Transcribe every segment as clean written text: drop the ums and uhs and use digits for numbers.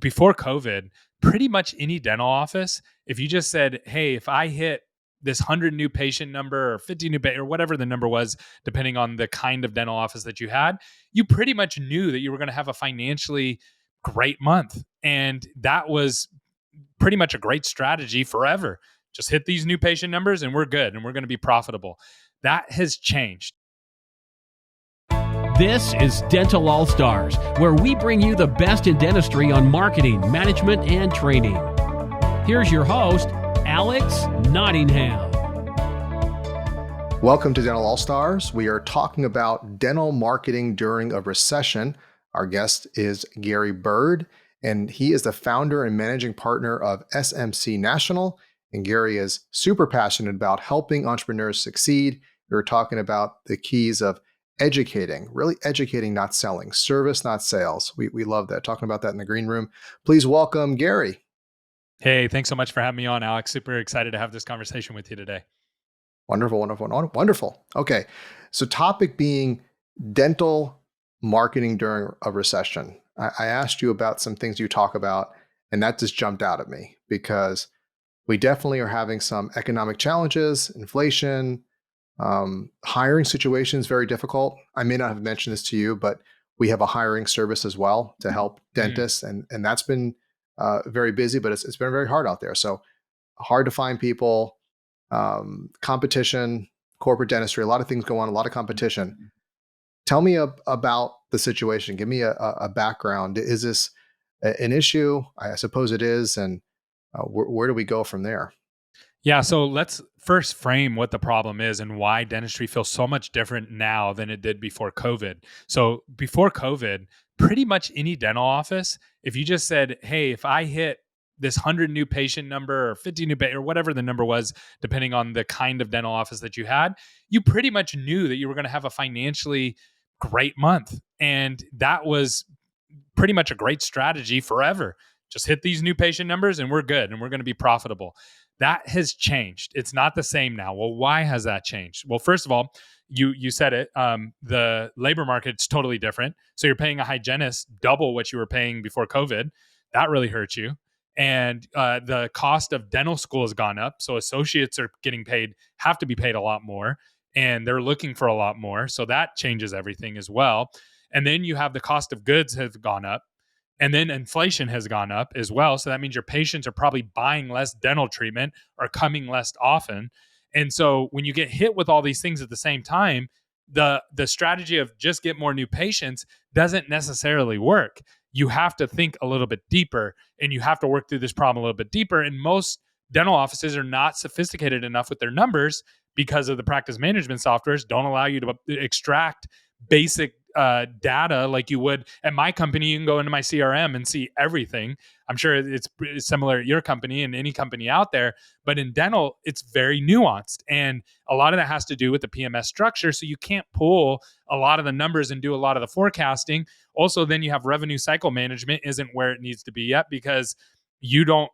before COVID, pretty much any dental office, if you just said, hey, if I hit this 100 new patient number or 50 new or whatever the number was, depending on the kind of dental office that you had, you pretty much knew that you were going to have a financially great month. And that was pretty much a great strategy forever. Just hit these new patient numbers and we're good and we're going to be profitable. That has changed. This is Dental All Stars, where we bring you the best in dentistry on marketing, management, and training. Here's your host, Alex Nottingham. Welcome to Dental All Stars. We are talking about dental marketing during a recession. Our guest is Gary Bird, and he is the founder and managing partner of SMC National. And Gary is super passionate about helping entrepreneurs succeed. We're talking about the keys of educating, really educating, not selling, service, not sales. We love that. Talking about that in the green room. Please welcome Gary. Hey, thanks so much for having me on, Alex. Super excited to have this conversation with you today. Wonderful. Okay. So topic being dental marketing during a recession. I asked you about some things you talk about, and that just jumped out at me because we definitely are having some economic challenges, inflation, hiring situations very difficult. I may not have mentioned this to you, but we have a hiring service as well to help dentists, and that's been very busy, but it's been very hard out there. So hard to find people, competition, corporate dentistry, a lot of things go on, a lot of competition. Tell me about the situation. Give me a background. Is this an issue? I suppose it is, and where do we go from there? Yeah, so let's first frame what the problem is and why dentistry feels so much different now than it did before COVID. So before COVID, pretty much any dental office, if you just said, hey, if I hit this 100 new patient number or 50 new or whatever the number was, depending on the kind of dental office that you had, you pretty much knew that you were going to have a financially great month. And that was pretty much a great strategy forever. Just hit these new patient numbers and we're good and we're going to be profitable. That has changed. It's not the same now. Well, why has that changed? Well, first of all, you said it. The labor market's totally different. So you're paying a hygienist double what you were paying before COVID. That really hurts you. And the cost of dental school has gone up. So associates are have to be paid a lot more, and they're looking for a lot more. So that changes everything as well. And then you have the cost of goods have gone up. And then inflation has gone up as well. So that means your patients are probably buying less dental treatment or coming less often. And so when you get hit with all these things at the same time, the strategy of just get more new patients doesn't necessarily work. You have to think a little bit deeper, and you have to work through this problem a little bit deeper. And most dental offices are not sophisticated enough with their numbers because of the practice management softwares don't allow you to extract basic data like you would at my company. You can go into my CRM and see everything. I'm sure it's similar at your company and any company out there, but in dental, it's very nuanced. And a lot of that has to do with the PMS structure. So you can't pull a lot of the numbers and do a lot of the forecasting. Also, then you have revenue cycle management isn't where it needs to be yet because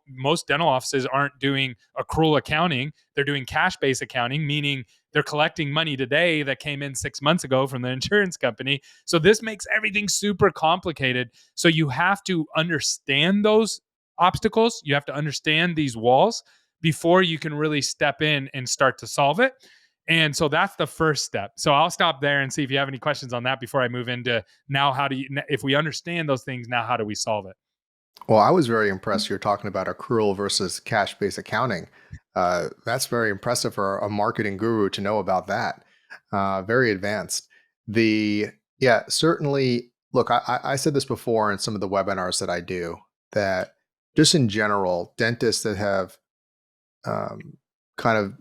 most dental offices aren't doing accrual accounting. They're doing cash-based accounting, meaning they're collecting money today that came in 6 months ago from the insurance company. So this makes everything super complicated. So you have to understand those obstacles. You have to understand these walls before you can really step in and start to solve it. And so that's the first step. So I'll stop there and see if you have any questions on that before I move into now, if we understand those things, now how do we solve it? Well, I was very impressed. You're talking about accrual versus cash-based accounting. That's very impressive for a marketing guru to know about that. Very advanced. Certainly. Look, I said this before in some of the webinars that I do, that just in general, dentists that have kind of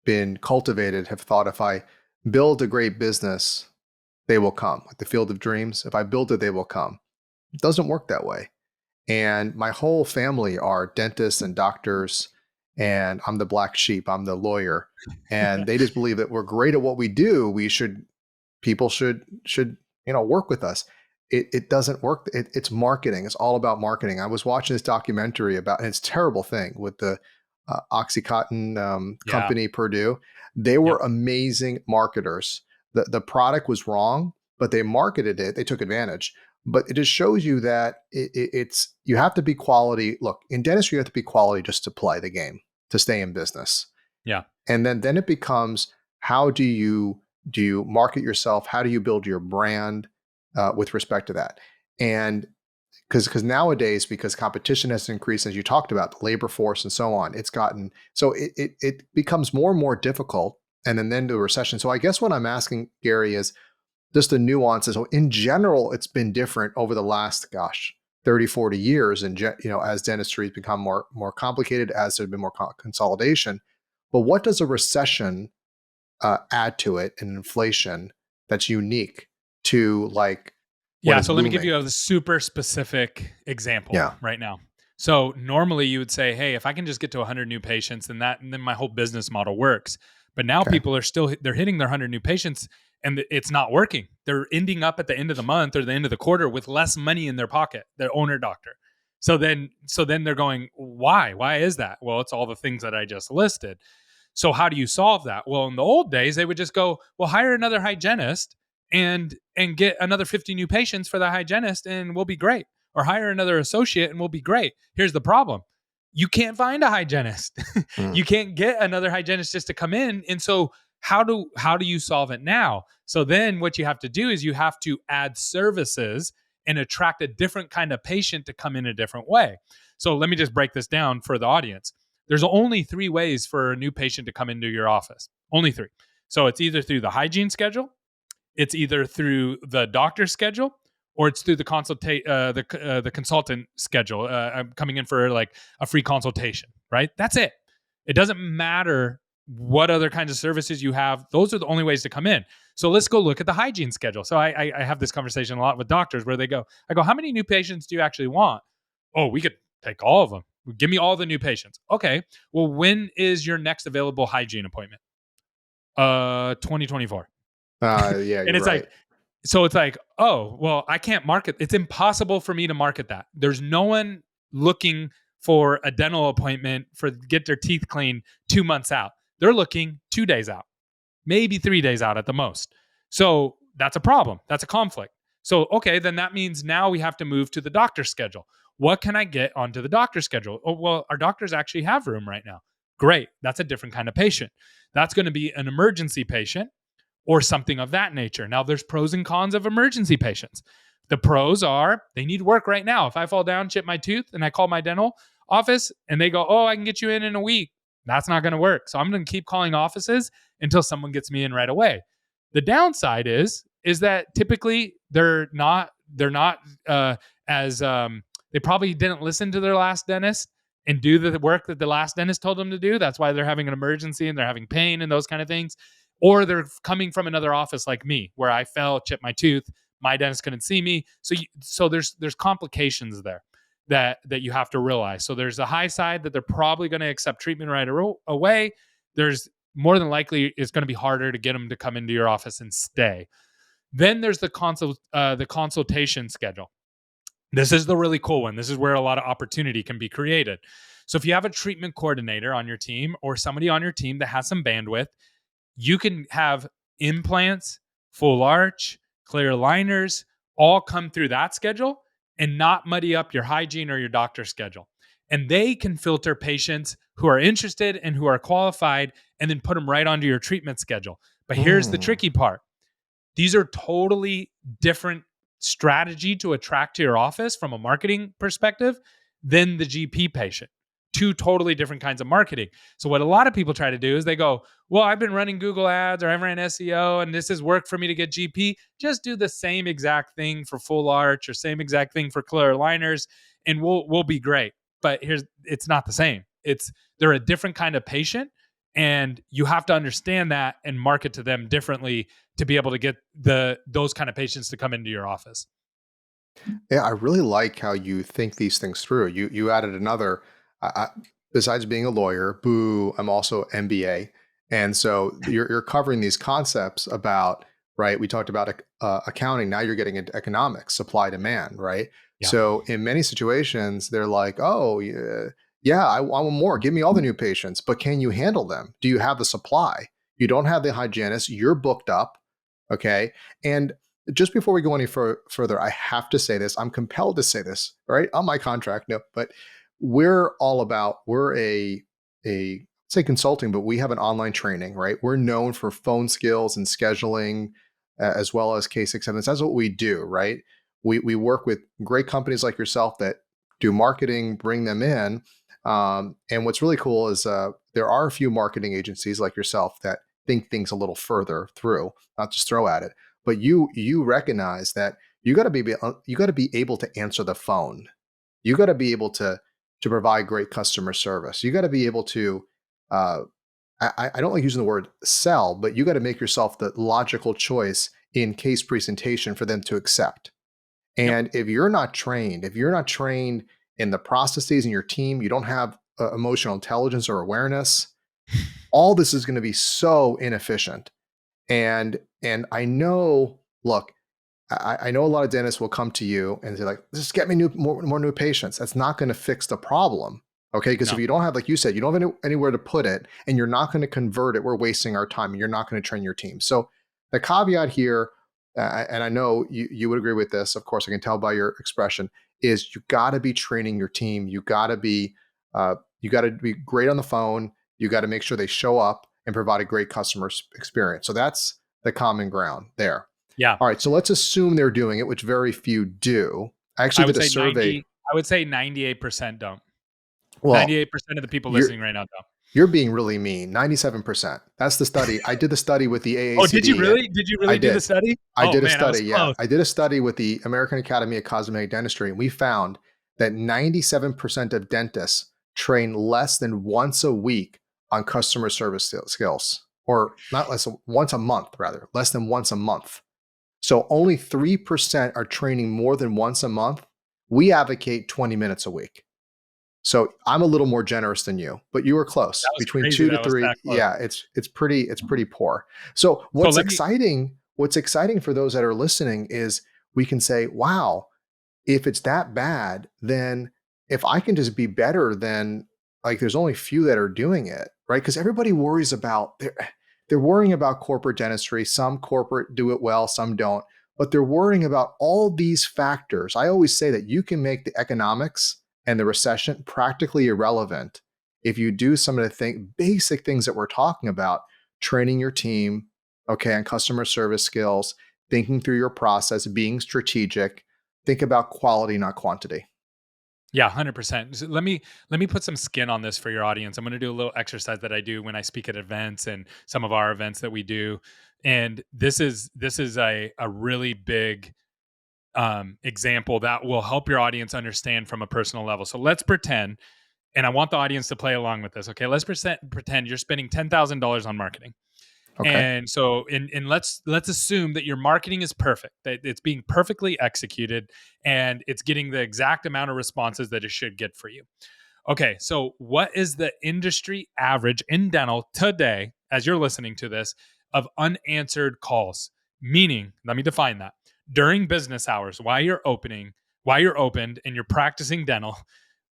been cultivated have thought if I build a great business, they will come. Like the field of dreams, if I build it, they will come. It doesn't work that way. And my whole family are dentists and doctors, and I'm the black sheep. I'm the lawyer, and they just believe that we're great at what we do. People should work with us. It doesn't work. It's marketing. It's all about marketing. I was watching this documentary and it's a terrible thing with the Oxycontin company, Purdue. They were amazing marketers. The product was wrong, but they marketed it. They took advantage. But it just shows you that it's you have to be quality. Look, in dentistry, you have to be quality just to play the game, to stay in business. Yeah. And then it becomes, how do you market yourself? How do you build your brand with respect to that? And because nowadays, because competition has increased, as you talked about, the labor force and so on, it's gotten so it becomes more and more difficult. And then the recession. So I guess what I'm asking, Gary, is just the nuances. So in general, it's been different over the last, 30, 40 years. And, as dentistry has become more complicated, as there's been more consolidation. But what does a recession add to it, and inflation, that's unique to like what Yeah, is so let me give looming? you a super specific example Yeah. right now. So normally you would say, "Hey, if I can just get to 100 new patients, then my whole business model works." But now Okay. people are still they're hitting their 100 new patients and it's not working. They're ending up at the end of the month or the end of the quarter with less money in their pocket, their owner doctor. So then they're going, "Why? Why is that?" Well, it's all the things that I just listed. So how do you solve that? Well, in the old days, they would just go, well, hire another hygienist and get another 50 new patients for the hygienist and we'll be great. Or hire another associate and we'll be great. Here's the problem. You can't find a hygienist. Mm. You can't get another hygienist just to come in. And so how do you solve it now? So then what you have to do is you have to add services and attract a different kind of patient to come in a different way. So let me just break this down for the audience. There's only three ways for a new patient to come into your office. Only three. So it's either through the hygiene schedule, it's either through the doctor's schedule, or it's through the consultant schedule. I'm coming in for like a free consultation, right? That's it. It doesn't matter what other kinds of services you have. Those are the only ways to come in. So let's go look at the hygiene schedule. So I have this conversation a lot with doctors where I go, how many new patients do you actually want? Oh, we could take all of them. Give me all the new patients. Okay. Well, when is your next available hygiene appointment? 2024. Yeah, And you're it's right. like, so it's like, oh, well, I can't market. It's impossible for me to market that. There's no one looking for a dental appointment for get their teeth cleaned 2 months out. They're looking 2 days out, maybe 3 days out at the most. So that's a problem. That's a conflict. So, okay, then that means now we have to move to the doctor's schedule. What can I get onto the doctor's schedule? Oh, well, our doctors actually have room right now. Great. That's a different kind of patient. That's going to be an emergency patient or something of that nature. Now, there's pros and cons of emergency patients. The pros are they need work right now. If I fall down, chip my tooth, and I call my dental office and they go, oh, I can get you in a week, that's not going to work. So I'm going to keep calling offices until someone gets me in right away. The downside is that typically they're not as they probably didn't listen to their last dentist and do the work that the last dentist told them to do. That's why they're having an emergency and they're having pain and those kind of things. Or they're coming from another office like me, where I fell, chipped my tooth, my dentist couldn't see me. So there's complications there that you have to realize. So there's a high side that they're probably going to accept treatment right away. There's more than likely it's going to be harder to get them to come into your office and stay. Then there's the consultation schedule. This is the really cool one. This is where a lot of opportunity can be created. So if you have a treatment coordinator on your team or somebody on your team that has some bandwidth, you can have implants, full arch, clear aligners all come through that schedule and not muddy up your hygiene or your doctor schedule. And they can filter patients who are interested and who are qualified and then put them right onto your treatment schedule. But here's the Mm. tricky part. These are totally different strategy to attract to your office from a marketing perspective than the GP patient. Two totally different kinds of marketing. So what a lot of people try to do is they go, well, I've been running Google ads or I've ran SEO and this has worked for me to get GP. Just do the same exact thing for full arch or same exact thing for clear aligners and we'll be great. But it's not the same. They're a different kind of patient and you have to understand that and market to them differently to be able to get those kind of patients to come into your office. Yeah, I really like how you think these things through. You added another. Besides being a lawyer, boo, I'm also MBA, and so you're covering these concepts about, right. We talked about accounting. Now you're getting into economics, supply demand, right? Yeah. So in many situations, they're like, oh yeah, I want more. Give me all the new patients, but can you handle them? Do you have the supply? You don't have the hygienist. You're booked up, okay, and just before we go any further, I have to say this. I'm compelled to say this, right? On my contract, no, but we're a say consulting, but we have an online training, right? We're known for phone skills and scheduling, as well as case acceptance. That's what we do, right? We work with great companies like yourself that do marketing, bring them in. And what's really cool is there are a few marketing agencies like yourself that think things a little further through, not just throw at it. But you recognize that you got to be able to answer the phone. You got to be able to provide great customer service. You got to be able to I don't like using the word sell, but you got to make yourself the logical choice in case presentation for them to accept. Yep. And if you're not trained in the processes in your team, you don't have emotional intelligence or awareness, all this is going to be so inefficient. And I know, look, I know a lot of dentists will come to you and say like, just get me more new patients. That's not going to fix the problem. Okay. Because No. if you don't have, like you said, you don't have anywhere to put it and you're not going to convert it, we're wasting our time and you're not going to train your team. So the caveat here, and I know you would agree with this, of course, I can tell by your expression, is you got to be training your team. You got to be great on the phone. You got to make sure they show up and provide a great customer experience. So that's the common ground there. Yeah. All right, so let's assume they're doing it, which very few do. I I actually would did a say survey. 90, I would say 98% don't. Well, 98% of the people you're listening right now don't. you're being really mean. 97%. That's the study. I did the study with the Oh, did you AACD. really? Did you I really do the did. study? I Oh did a man, I was study. Yeah, close. I did a study with the American Academy of Cosmetic Dentistry, and we found that 97% of dentists train less than once a week on customer service skills, or not less once a month, rather, less than once a month. So only 3% are training more than once a month. We advocate 20 minutes a week. So I'm a little more generous than you, but you were close. That was Between crazy. two to That was three, that close. yeah, it's pretty poor. So So let me. what's exciting for those that are listening is we can say, wow, if it's that bad, then if I can just be better, then like there's only few that are doing it, right? Because everybody worries about they're worrying about corporate dentistry. Some corporate do it well, some don't, but they're worrying about all these factors. I always say that you can make the economics and the recession practically irrelevant if you do some of the basic things that we're talking about, training your team, okay, and customer service skills, thinking through your process, being strategic. Think about quality, not quantity. Yeah, 100%. So let me put some skin on this for your audience. I'm going to do a little exercise that I do when I speak at events and some of our events that we do. And this is a really big example that will help your audience understand from a personal level. So let's pretend, and I want the audience to play along with this. Okay, let's pretend you're spending $10,000 on marketing. Okay. And so, and let's assume that your marketing is perfect, that it's being perfectly executed, and it's getting the exact amount of responses that it should get for you. Okay, so what is the industry average in dental today, as you're listening to this, of unanswered calls? Meaning, let me define that. During business hours, while you're opened and you're practicing dental,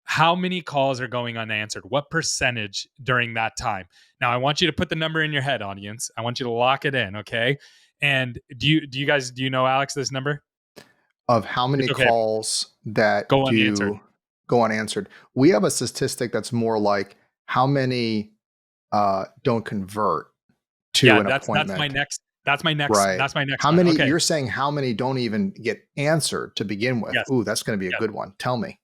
how many calls are going unanswered? What percentage during that time? Now, I want you to put the number in your head, audience. I want you to lock it in, okay? And do you know, Alex, this number? Of how many It's okay. calls that Go unanswered. do go unanswered. We have a statistic that's more like how many don't convert to Yeah, an that's my appointment. next Right. that's my next How one. many, Okay. you're saying how many don't even get answered to begin with? Yes. Ooh, that's going to be a Yes. good one. Tell me.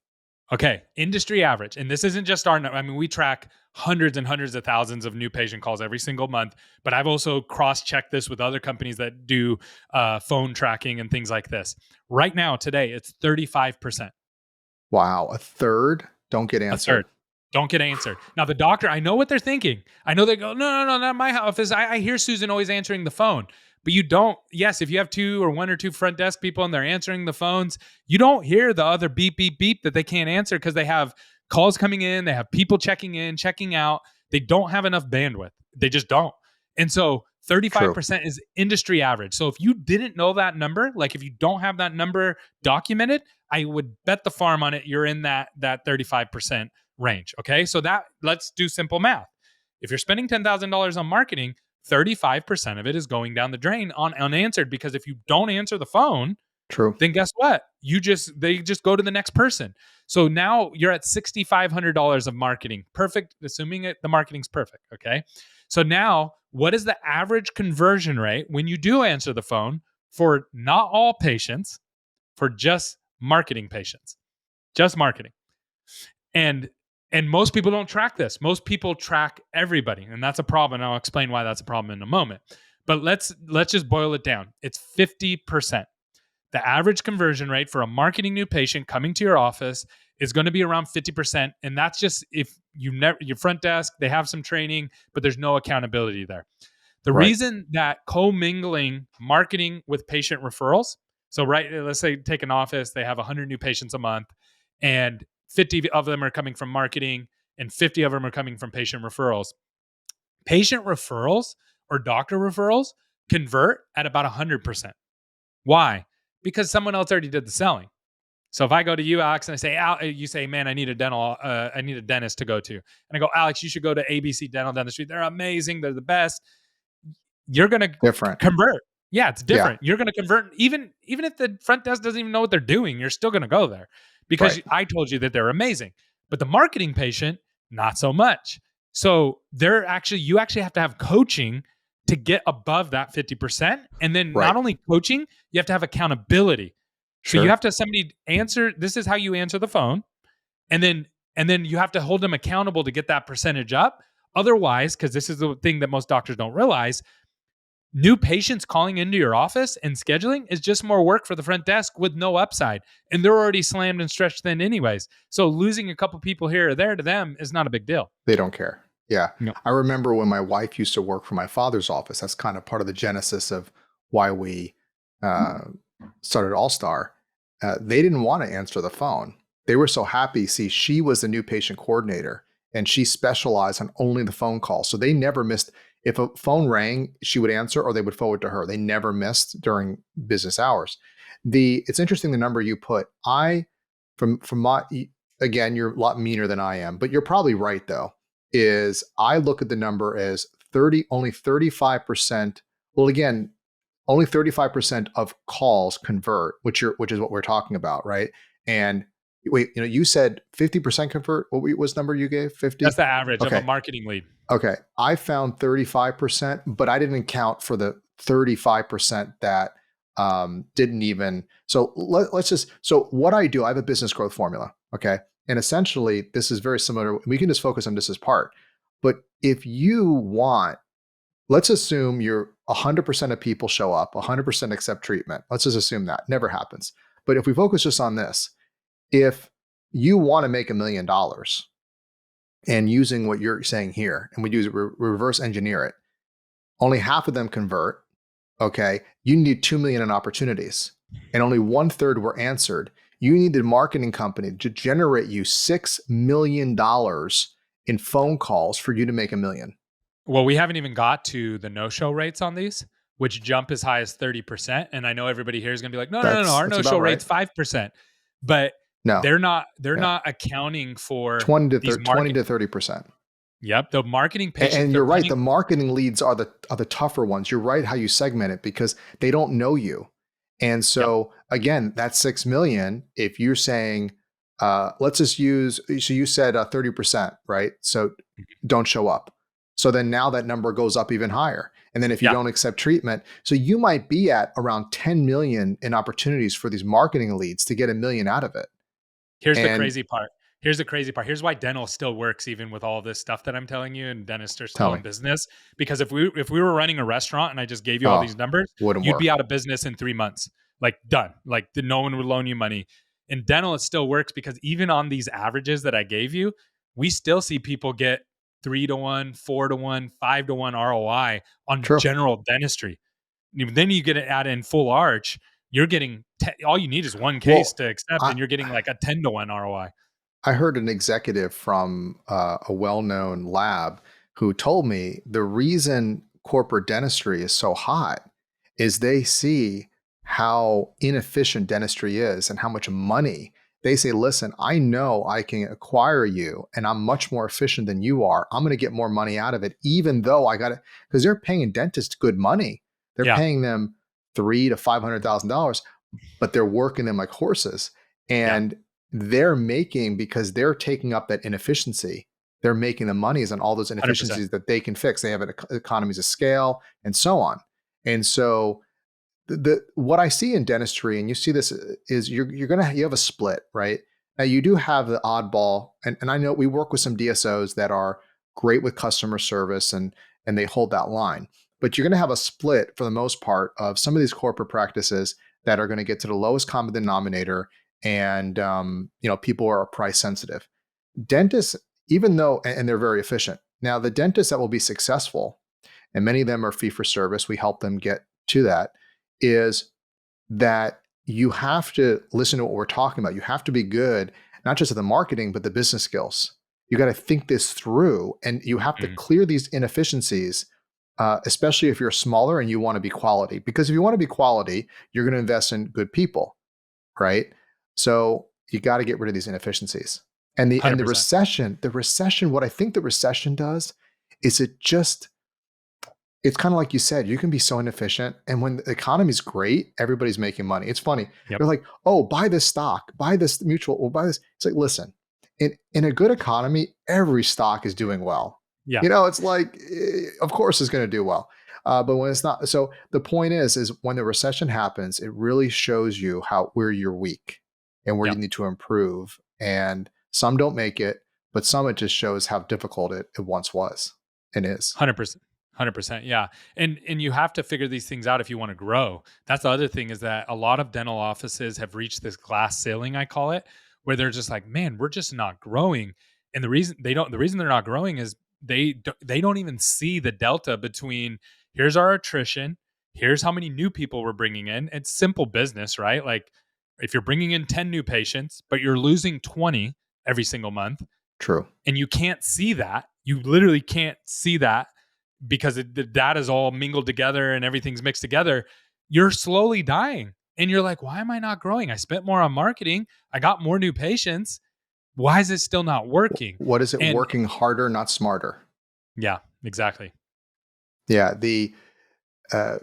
Okay. Industry average. And this isn't just our I mean, we track hundreds and hundreds of thousands of new patient calls every single month, but I've also cross-checked this with other companies that do phone tracking and things like this. Right now, today, it's 35%. Wow, a third don't get A answered. third don't get answered. Now, the doctor, I know what they're thinking. I know they go, no, not my office. I hear Susan always answering the phone, but you don't. Yes, if you have two or one or two front desk people and they're answering the phones, you don't hear the other beep, beep, beep that they can't answer because they have calls coming in, they have people checking in, checking out. They don't have enough bandwidth. They just don't. And so True. 35% is industry average. So if you didn't know that number, like if you don't have that number documented, I would bet the farm on it you're in that 35% range. Okay. So that let's do simple math. If you're spending $10,000 on marketing, 35% of it is going down the drain unanswered, because if you don't answer the phone, True. then guess what? They just go to the next person. So now you're at $6,500 of marketing. Perfect, assuming the marketing's perfect. Okay. So now, what is the average conversion rate when you do answer the phone for not all patients, for just marketing patients? Just marketing. And most people don't track this. Most people track everybody, and that's a problem. And I'll explain why that's a problem in a moment. But let's just boil it down. It's 50%. The average conversion rate for a marketing new patient coming to your office is going to be around 50%. And that's just if your front desk, they have some training, but there's no accountability there. The Right. reason that commingling marketing with patient referrals, so let's say take an office, they have 100 new patients a month, and 50 of them are coming from marketing and 50 of them are coming from patient referrals. Patient referrals or doctor referrals convert at about 100%. Why? Because someone else already did the selling. So if I go to you, Alex, and I say, you say, man, I need a dentist to go to. And I go, Alex, you should go to ABC Dental Dentistry. They're amazing. They're the best. You're going to Different. convert. Yeah, it's different. Yeah. You're going to convert. Even if the front desk doesn't even know what they're doing, you're still going to go there because I told you that they're amazing. But the marketing patient, not so much. So you actually have to have coaching to get above that 50%. And then not only coaching, you have to have accountability. So you have to have somebody answer. This is how you answer the phone. And then you have to hold them accountable to get that percentage up. Otherwise, because this is the thing that most doctors don't realize, new patients calling into your office and scheduling is just more work for the front desk with no upside. And they're already slammed and stretched thin anyways. So losing a couple people here or there to them is not a big deal. They don't care. Yeah. No. I remember when my wife used to work for my father's office. That's kind of part of the genesis of why we started All Star. They didn't want to answer the phone. They were so happy. See, she was the new patient coordinator and she specialized on only the phone call. So they never missed. If a phone rang, she would answer or they would forward to her. They never missed during business hours. It's interesting the number you put. From my, again, you're a lot meaner than I am, but you're probably right though, is I look at the number as only 35%. Well, again, only 35% of calls convert, which is what we're talking about, right? And wait, you said 50% convert. What was the number you gave? 50? That's the average of a marketing lead. Okay. I found 35%, but I didn't account for the 35% that didn't even. So so what I do, I have a business growth formula. Okay. And essentially this is very similar. We can just focus on this as part, but if you want, let's assume 100% of people show up, 100% accept treatment. Let's just assume that never happens. But if we focus just on this, if you want to make $1 million and using what you're saying here, and we use reverse engineer it, only half of them convert. Okay. You need 2 million in opportunities and only 1/3 were answered. You need the marketing company to generate you $6 million in phone calls for you to make $1 million. Well, we haven't even got to the no-show rates on these, which jump as high as 30%. And I know everybody here is going to be like, no, our no-show rate's 5%. But no, they're not accounting for 20 to 30%. Yep, the marketing patients. And you're right, the marketing leads are the tougher ones. You're right how you segment it because they don't know you. And so again, that's 6 million. If you're saying, let's just use, so you said 30%, right? So don't show up. So then now that number goes up even higher. And then if you don't accept treatment, so you might be at around 10 million in opportunities for these marketing leads to get $1 million out of it. Here's the crazy part. Here's why dental still works even with all this stuff that I'm telling you, and dentists are still in business. Because if we were running a restaurant and I just gave you all these numbers, you'd be out of business in 3 months. Like done. Like no one would loan you money. In dental, it still works because even on these averages that I gave you, we still see people get 3-to-1, 4-to-1, 5-to-1 ROI on general dentistry. Then you get it add in full arch. You're getting all you need is one case to accept, and you're getting like a 10-to-1 ROI. I heard an executive from a well-known lab who told me the reason corporate dentistry is so hot is they see how inefficient dentistry is and how much money They say, listen, I know I can acquire you and I'm much more efficient than you are. I'm going to get more money out of it, even though I got to, because they're paying dentists good money. They're Yeah. paying them $300,000 to $500,000, but they're working them like horses. Yeah. And they're making, because they're taking up that inefficiency, they're making the monies on all those 100%. inefficiencies that they can fix. They have economies of scale and so on. And so what I see in dentistry, and you see this, is you have a split, right? Now you do have the oddball, and I know we work with some DSOs that are great with customer service and they hold that line. But you're going to have a split for the most part of some of these corporate practices that are going to get to the lowest common denominator, and people are price sensitive. Dentists, even though, and they're very efficient. Now the dentists that will be successful, and many of them are fee for service, we help them get to that, is that you have to listen to what we're talking about. You have to be good, not just at the marketing, but the business skills. You got to think this through, and you have to Mm, clear these inefficiencies, especially if you're smaller and you want to be quality. Because if you want to be quality, you're going to invest in good people, right? So you got to get rid of these inefficiencies. And the 100%. recession, what I think the recession does is it's kind of like you said, you can be so inefficient. And when the economy's great, everybody's making money. It's funny. Yep. They're like, oh, buy this stock, buy this mutual, or buy this. It's like, listen, in a good economy, every stock is doing well. Yeah. It's like, of course it's going to do well. But when it's not, so the point is when the recession happens, it really shows you where you're weak and where you Yeah. need to improve. And some don't make it, but some it just shows how difficult it once was and is. 100%. 100%. Yeah. And you have to figure these things out if you want to grow. That's the other thing, is that a lot of dental offices have reached this glass ceiling, I call it, where they're just like, man, we're just not growing. And the reason they're not growing is they don't even see the delta between, here's our attrition, here's how many new people we're bringing in. It's simple business, right? Like, if you're bringing in 10 new patients, but you're losing 20 every single month, True. and you can't see that, you literally can't see that, because the data is all mingled together and everything's mixed together, you're slowly dying. And you're like, why am I not growing? I spent more on marketing. I got more new patients. Why is it still not working? What is it? And Working harder, not smarter. yeah, exactly. Yeah, the uh,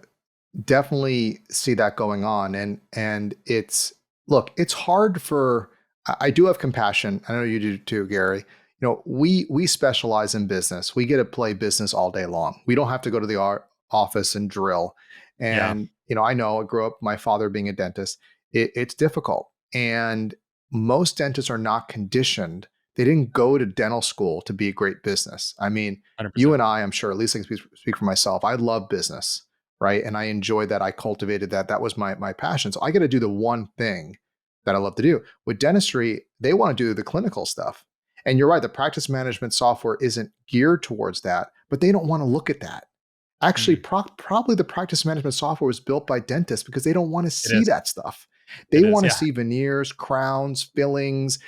definitely see that going on, and it's hard for. I do have compassion. I know you do too, Gary. We specialize in business. We get to play business all day long. We don't have to go to the office and drill. Yeah, And I know I grew up, my father being a dentist. It's difficult, and most dentists are not conditioned. They didn't go to dental school to be a great business. I mean, you 100%. and I'm sure, at least I can speak for myself. I love business, right? And I enjoyed that. I cultivated that. That was my passion. So I got to do the one thing that I love to do. With dentistry, they want to do the clinical stuff. And you're right, the practice management software isn't geared towards that, but they don't want to look at that. Actually, Mm, probably the practice management software was built by dentists because they don't want to it see is. that stuff. It They is. want to Yeah. see veneers, crowns, fillings.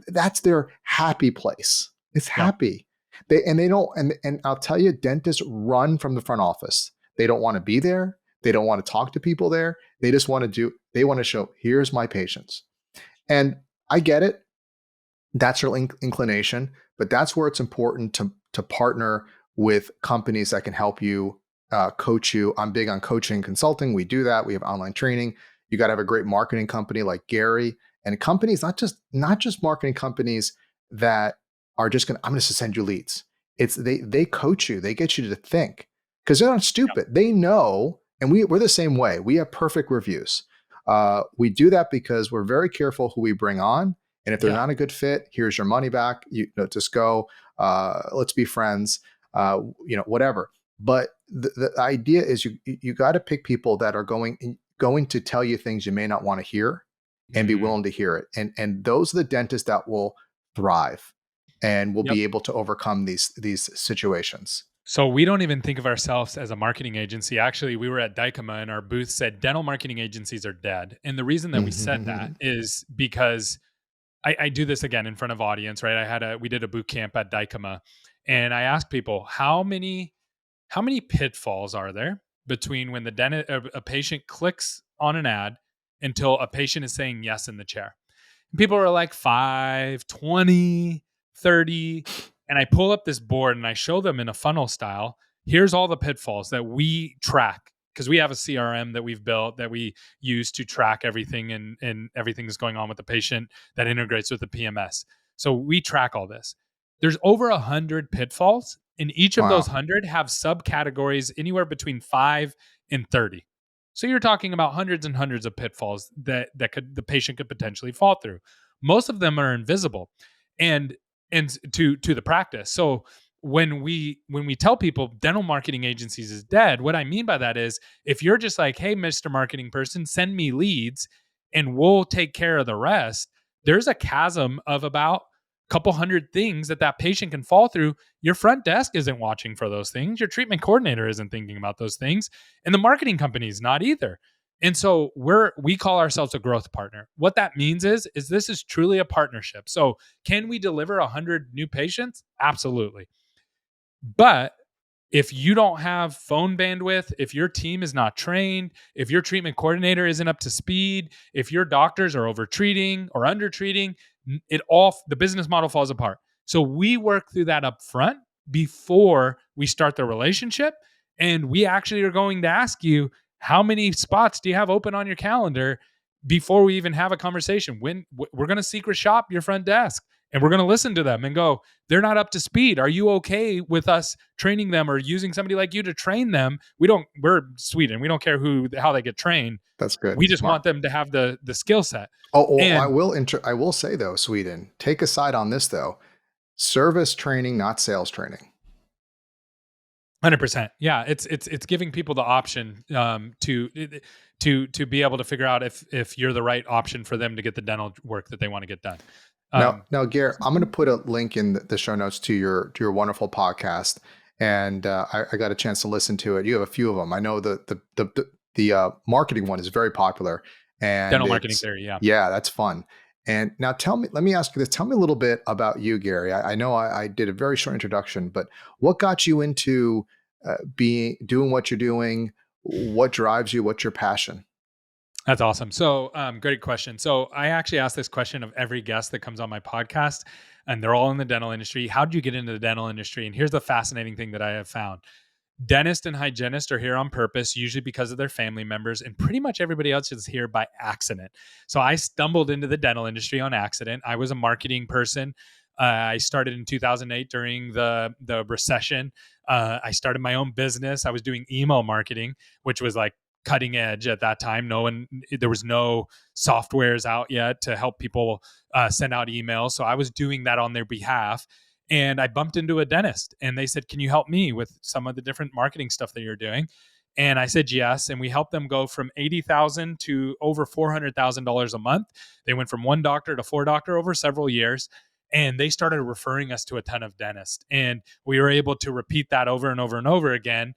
That's their happy place. It's Yeah. happy. They don't, and I'll tell you, dentists run from the front office. They don't want to be there. They don't want to talk to people there. They just want to they want to show, here's my patients. And I get it. That's your inclination, but that's where it's important to partner with companies that can help you, coach you. I'm big on coaching, consulting. We do that. We have online training. You got to have a great marketing company like Gary, and companies, not just marketing companies that are just going. I'm going to send you leads. It's they coach you. They get you to think, because they're not Yeah. stupid. They know, and we're the same way. We have perfect reviews. We do that because we're very careful who we bring on, and if they're Yeah. not a good fit, here's your money back. Just go. Let's be friends. Whatever. But the idea is you got to pick people that are going to tell you things you may not want to hear, and be Mm, willing to hear it. And those are the dentists that will thrive and will yep. be able to overcome these situations. So we don't even think of ourselves as a marketing agency. Actually, we were at Dykema and our booth said dental marketing agencies are dead. And the reason that we said that is because I do this again in front of audience, right? We did a boot camp at Dykema, and I asked people, how many pitfalls are there between when a patient clicks on an ad until a patient is saying yes in the chair? And people are like 5, 20, 30. And I pull up this board and I show them in a funnel style. Here's all the pitfalls that we track, because we have a CRM that we've built that we use to track everything and everything that's going on with the patient that integrates with the PMS. So we track all this. There's over 100 pitfalls, and each of those Wow. 100 have subcategories anywhere between 5 and 30. So you're talking about hundreds and hundreds of pitfalls that the patient could potentially fall through. Most of them are invisible and to the practice. So when we tell people dental marketing agencies is dead, what I mean by that is, if you're just like, hey, Mr. Marketing person, send me leads and we'll take care of the rest, there's a chasm of about a couple hundred things that patient can fall through. Your front desk isn't watching for those things. Your treatment coordinator isn't thinking about those things. And the marketing company's not either. And so we call ourselves a growth partner. What that means is this is truly a partnership. So can we deliver 100 new patients? Absolutely. But if you don't have phone bandwidth, if your team is not trained, if your treatment coordinator isn't up to speed, if your doctors are over treating or under treating, the business model falls apart. So we work through that up front before we start the relationship. And we actually are going to ask you, how many spots do you have open on your calendar before we even have a conversation? When we're going to secret shop your front desk and we're going to listen to them and go, they're not up to speed. Are you okay with us training them or using somebody like you to train them? We're Sweden. We don't care how they get trained. That's good. We just Smart. want them to have the skill set. Oh, well, And I will say though, Sweden, take a side on this though. Service training, not sales training. 100%. Yeah, it's giving people the option to be able to figure out if you're the right option for them to get the dental work that they want to get done. Now, Garrett, I'm going to put a link in the show notes to your wonderful podcast, and I got a chance to listen to it. You have a few of them. I know the marketing one is very popular, and Dental marketing theory. Yeah, that's fun. And now let me ask you this. Tell me a little bit about you, Gary. I know I did a very short introduction, but what got you into doing what you're doing? What drives you? What's your passion? That's awesome. So, great question. So, I actually ask this question of every guest that comes on my podcast, and they're all in the dental industry. How did you get into the dental industry? And here's the fascinating thing that I have found. Dentists and hygienists are here on purpose, usually because of their family members, and pretty much everybody else is here by accident. So I stumbled into the dental industry on accident. I was a marketing person. I started in 2008 during the recession. I started my own business. I was doing email marketing, which was like cutting edge at that time. There was no softwares out yet to help people send out emails. So I was doing that on their behalf. And I bumped into a dentist and they said, can you help me with some of the different marketing stuff that you're doing? And I said, yes. And we helped them go from $80,000 to over $400,000 a month. They went from one doctor to four doctor over several years. And they started referring us to a ton of dentists. And we were able to repeat that over and over and over again.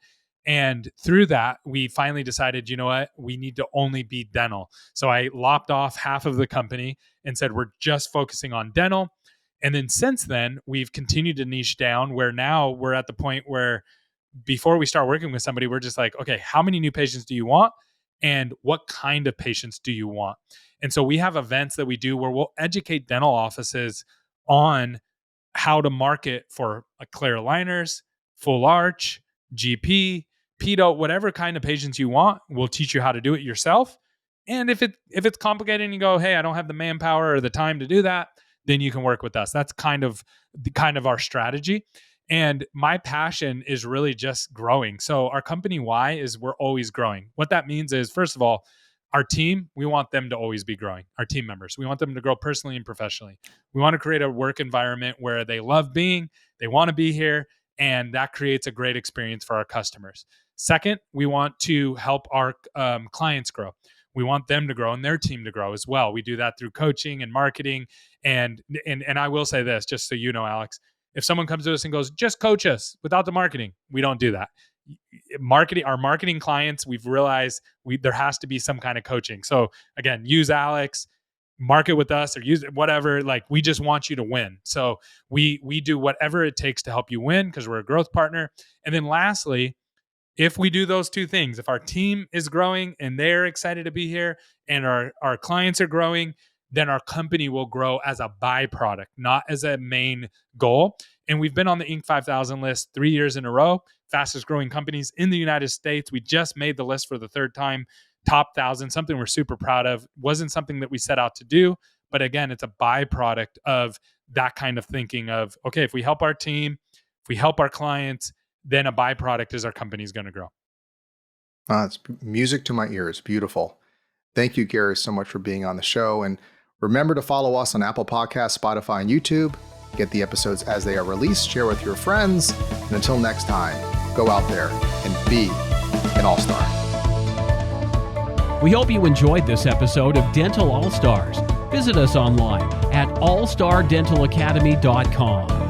And through that, we finally decided, you know what, we need to only be dental. So I lopped off half of the company and said, we're just focusing on dental. And then since then, we've continued to niche down where now we're at the point where before we start working with somebody, we're just like, okay, how many new patients do you want? And what kind of patients do you want? And so we have events that we do where we'll educate dental offices on how to market for clear aligners, full arch, GP, pedo, whatever kind of patients you want. We'll teach you how to do it yourself. And if it's complicated and you go, hey, I don't have the manpower or the time to do that, then you can work with us. That's kind of our strategy. And my passion is really just growing. So our company why is we're always growing. What that means is, first of all, our team, we want them to always be growing. Our team members, we want them to grow personally and professionally. We want to create a work environment where they love being, they want to be here, and that creates a great experience for our customers. Second, we want to help our clients grow. We want them to grow and their team to grow as well. We do that through coaching and marketing. And I will say this, just so you know, Alex, if someone comes to us and goes, just coach us without the marketing, we don't do that. Our marketing clients, we've realized there has to be some kind of coaching. So again, use Alex, market with us, or use whatever. Like, we just want you to win. So we do whatever it takes to help you win because we're a growth partner. And then lastly, if we do those two things, if our team is growing and they're excited to be here and our clients are growing, then our company will grow as a byproduct, not as a main goal. And we've been on the Inc. 5000 list 3 years in a row, fastest growing companies in the United States. We just made the list for the third time, top 1,000, something we're super proud of. Wasn't something that we set out to do, but again, it's a byproduct of that kind of thinking of, okay, if we help our team, if we help our clients, then a byproduct is our company's going to grow. It's music to my ears. Beautiful. Thank you, Gary, so much for being on the show. And remember to follow us on Apple Podcasts, Spotify, and YouTube. Get the episodes as they are released, share with your friends. And until next time, go out there and be an all-star. We hope you enjoyed this episode of Dental All-Stars. Visit us online at allstardentalacademy.com.